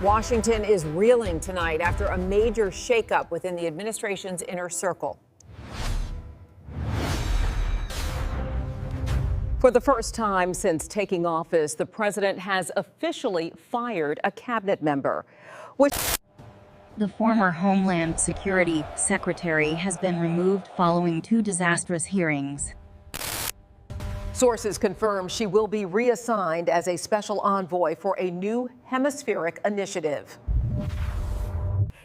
Washington is reeling tonight after a major shakeup within the administration's inner circle. For the first time since taking office, the president has officially fired a cabinet member, which the former Homeland Security Secretary has been removed following 2 disastrous hearings. Sources confirm she will be reassigned as a special envoy for a new hemispheric initiative.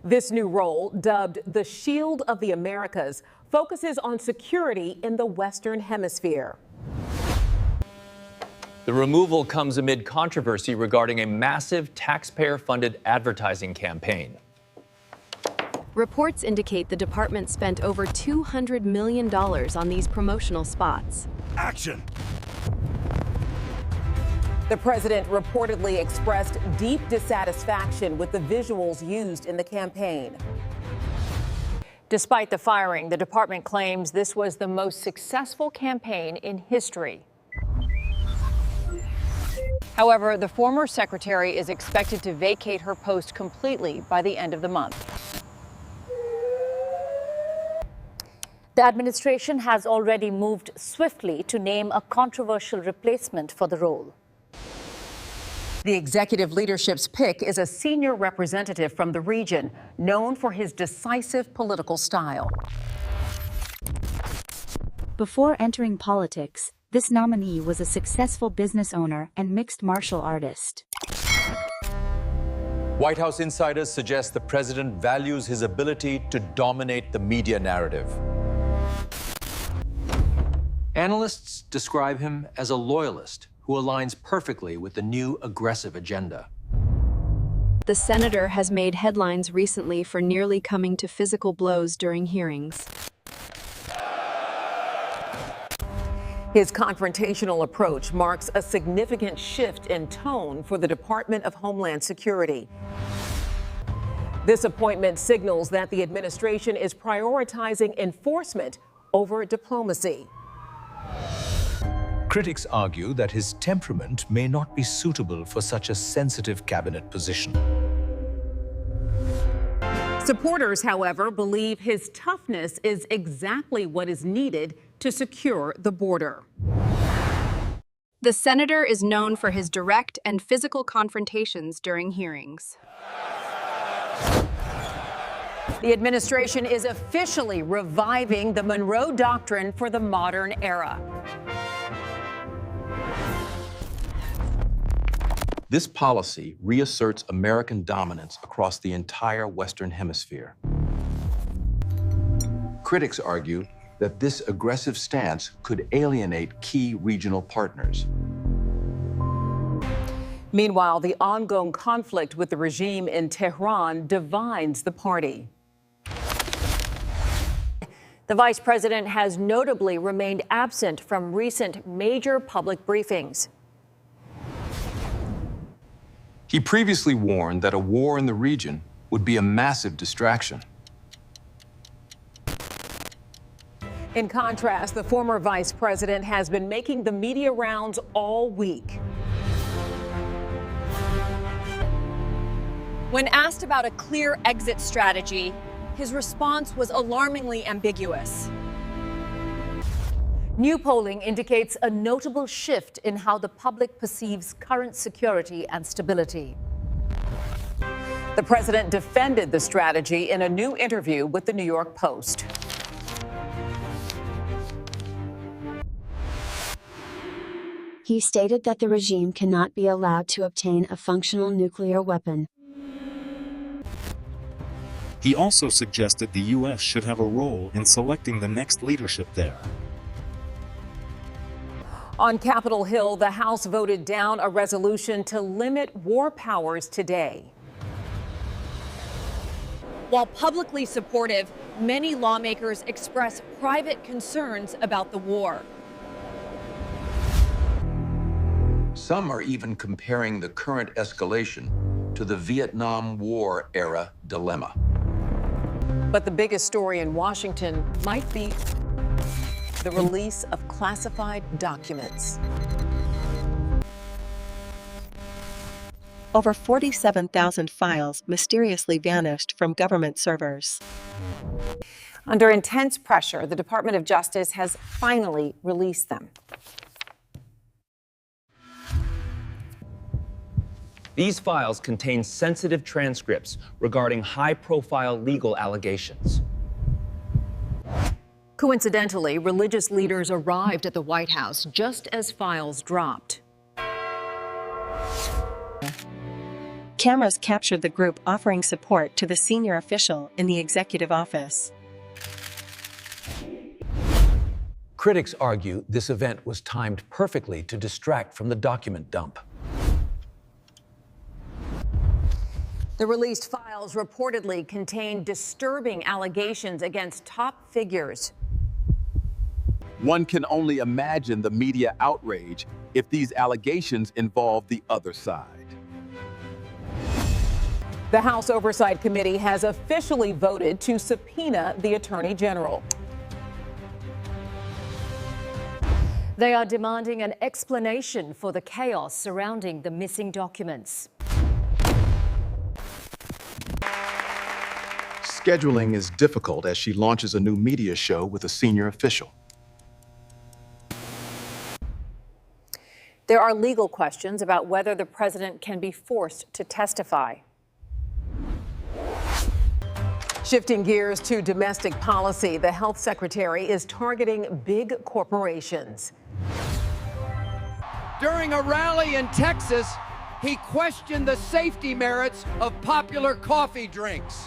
This new role, dubbed the Shield of the Americas, focuses on security in the Western Hemisphere. The removal comes amid controversy regarding a massive taxpayer-funded advertising campaign. Reports indicate the department spent over $200 million on these promotional spots. Action! The president reportedly expressed deep dissatisfaction with the visuals used in the campaign. Despite the firing, the department claims this was the most successful campaign in history. However, the former secretary is expected to vacate her post completely by the end of the month. The administration has already moved swiftly to name a controversial replacement for the role. The executive leadership's pick is a senior representative from the region, known for his decisive political style. Before entering politics, this nominee was a successful business owner and mixed martial artist. White House insiders suggest the president values his ability to dominate the media narrative. Analysts describe him as a loyalist who aligns perfectly with the new aggressive agenda. The senator has made headlines recently for nearly coming to physical blows during hearings. His confrontational approach marks a significant shift in tone for the Department of Homeland Security. This appointment signals that the administration is prioritizing enforcement over diplomacy. Critics argue that his temperament may not be suitable for such a sensitive cabinet position. Supporters, however, believe his toughness is exactly what is needed to secure the border. The senator is known for his direct and physical confrontations during hearings. The administration is officially reviving the Monroe Doctrine for the modern era. This policy reasserts American dominance across the entire Western Hemisphere. Critics argue that this aggressive stance could alienate key regional partners. Meanwhile, the ongoing conflict with the regime in Tehran divides the party. The vice president has notably remained absent from recent major public briefings. He previously warned that a war in the region would be a massive distraction. In contrast, the former vice president has been making the media rounds all week. When asked about a clear exit strategy, his response was alarmingly ambiguous. New polling indicates a notable shift in how the public perceives current security and stability. The president defended the strategy in a new interview with the New York Post. He stated that the regime cannot be allowed to obtain a functional nuclear weapon. He also suggested the U.S. should have a role in selecting the next leadership there. On Capitol Hill, the House voted down a resolution to limit war powers today. While publicly supportive, many lawmakers express private concerns about the war. Some are even comparing the current escalation to the Vietnam War era dilemma. But the biggest story in Washington might be the release of classified documents. over 47,000 files mysteriously vanished from government servers. Under intense pressure, the Department of Justice has finally released them. These files contain sensitive transcripts regarding high-profile legal allegations. Coincidentally, religious leaders arrived at the White House just as files dropped. Cameras captured the group offering support to the senior official in the executive office. Critics argue this event was timed perfectly to distract from the document dump. The released files reportedly contain disturbing allegations against top figures. One can only imagine the media outrage if these allegations involve the other side. The House Oversight Committee has officially voted to subpoena the Attorney General. They are demanding an explanation for the chaos surrounding the missing documents. Scheduling is difficult as she launches a new media show with a senior official. There are legal questions about whether the president can be forced to testify. Shifting gears to domestic policy, the health secretary is targeting big corporations. During a rally in Texas, he questioned the safety merits of popular coffee drinks.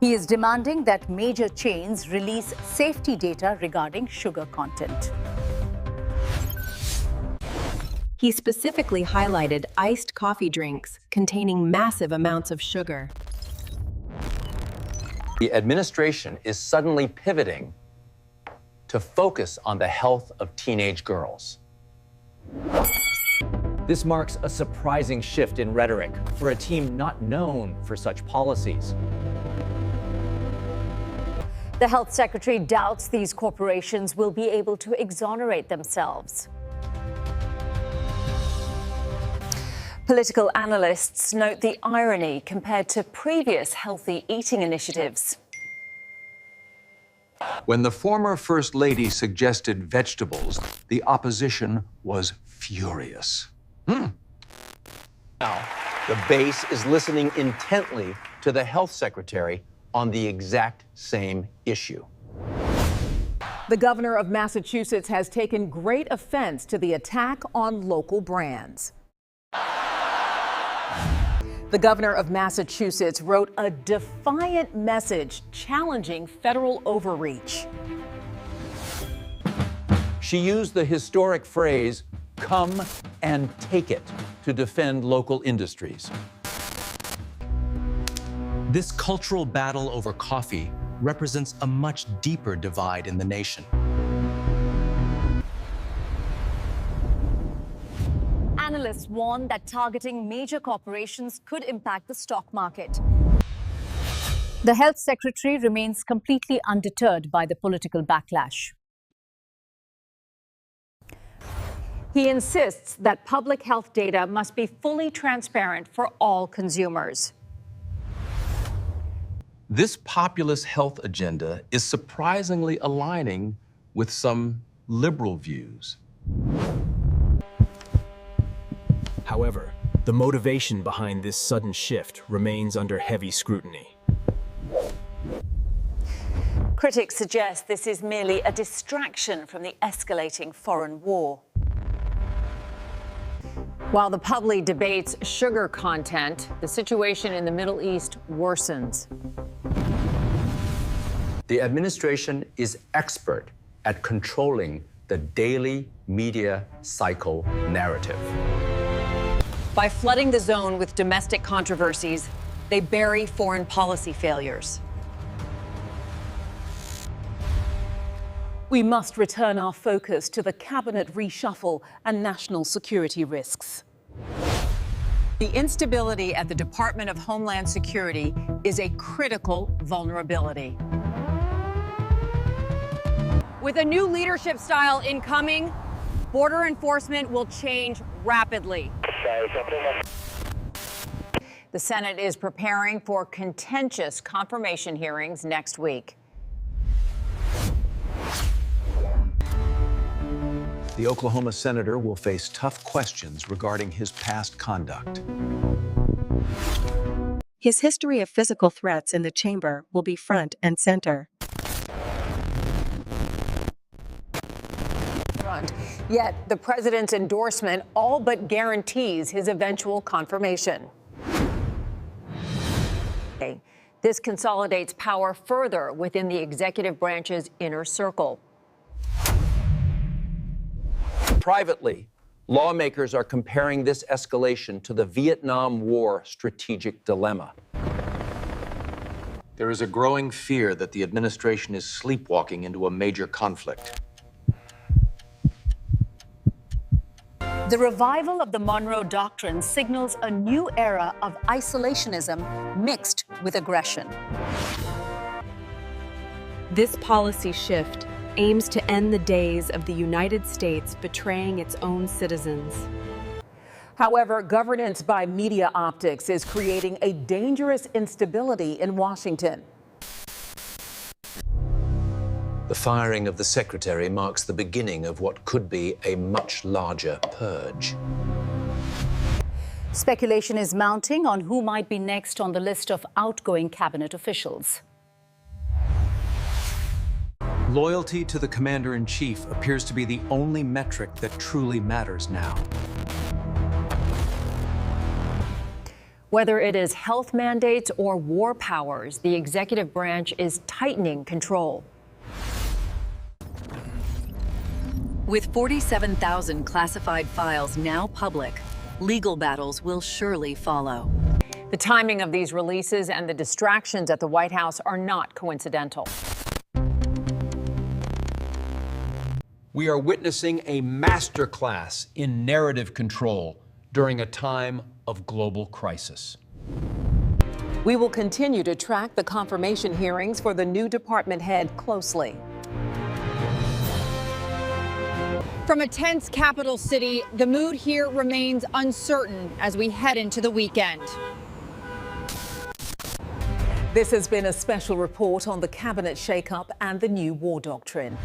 He is demanding that major chains release safety data regarding sugar content. He specifically highlighted iced coffee drinks containing massive amounts of sugar. The administration is suddenly pivoting to focus on the health of teenage girls. This marks a surprising shift in rhetoric for a team not known for such policies. The health secretary doubts these corporations will be able to exonerate themselves. Political analysts note the irony compared to previous healthy eating initiatives. When the former First Lady suggested vegetables, the opposition was furious. Now, the base is listening intently to the health secretary on the exact same issue. The governor of Massachusetts has taken great offense to the attack on local brands. The governor of Massachusetts wrote a defiant message challenging federal overreach. She used the historic phrase, "Come and take it," to defend local industries. This cultural battle over coffee represents a much deeper divide in the nation. Analysts warn that targeting major corporations could impact the stock market. The health secretary remains completely undeterred by the political backlash. He insists that public health data must be fully transparent for all consumers. This populist health agenda is surprisingly aligning with some liberal views. However, the motivation behind this sudden shift remains under heavy scrutiny. Critics suggest this is merely a distraction from the escalating foreign war. While the public debates sugar content, the situation in the Middle East worsens. The administration is expert at controlling the daily media cycle narrative. By flooding the zone with domestic controversies, they bury foreign policy failures. We must return our focus to the cabinet reshuffle and national security risks. The instability at the Department of Homeland Security is a critical vulnerability. With a new leadership style incoming, border enforcement will change rapidly. The Senate is preparing for contentious confirmation hearings next week. The Oklahoma senator will face tough questions regarding his past conduct. His history of physical threats in the chamber will be front and center. Yet the president's endorsement all but guarantees his eventual confirmation. This consolidates power further within the executive branch's inner circle. Privately, lawmakers are comparing this escalation to the Vietnam War strategic dilemma. There is a growing fear that the administration is sleepwalking into a major conflict. The revival of the Monroe Doctrine signals a new era of isolationism mixed with aggression. This policy shift aims to end the days of the United States betraying its own citizens. However, governance by media optics is creating a dangerous instability in Washington. The firing of the secretary marks the beginning of what could be a much larger purge. Speculation is mounting on who might be next on the list of outgoing cabinet officials. Loyalty to the commander-in-chief appears to be the only metric that truly matters now. Whether it is health mandates or war powers, the executive branch is tightening control. With 47,000 classified files now public, legal battles will surely follow. The timing of these releases and the distractions at the White House are not coincidental. We are witnessing a masterclass in narrative control during a time of global crisis. We will continue to track the confirmation hearings for the new department head closely. From a tense capital city, the mood here remains uncertain as we head into the weekend. This has been a special report on the cabinet shakeup and the new war doctrine.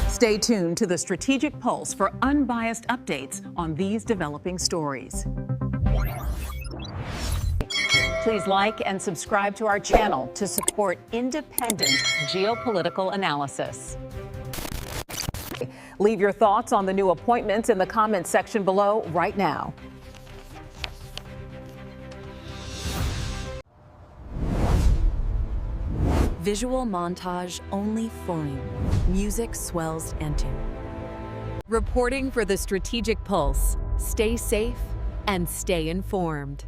Stay tuned to the Strategic Pulse for unbiased updates on these developing stories. Please like and subscribe to our channel to support independent geopolitical analysis. Leave your thoughts on the new appointments in the comments section below right now. Visual montage only foreign. Music swells enter. Reporting for the Strategic Pulse. Stay safe and stay informed.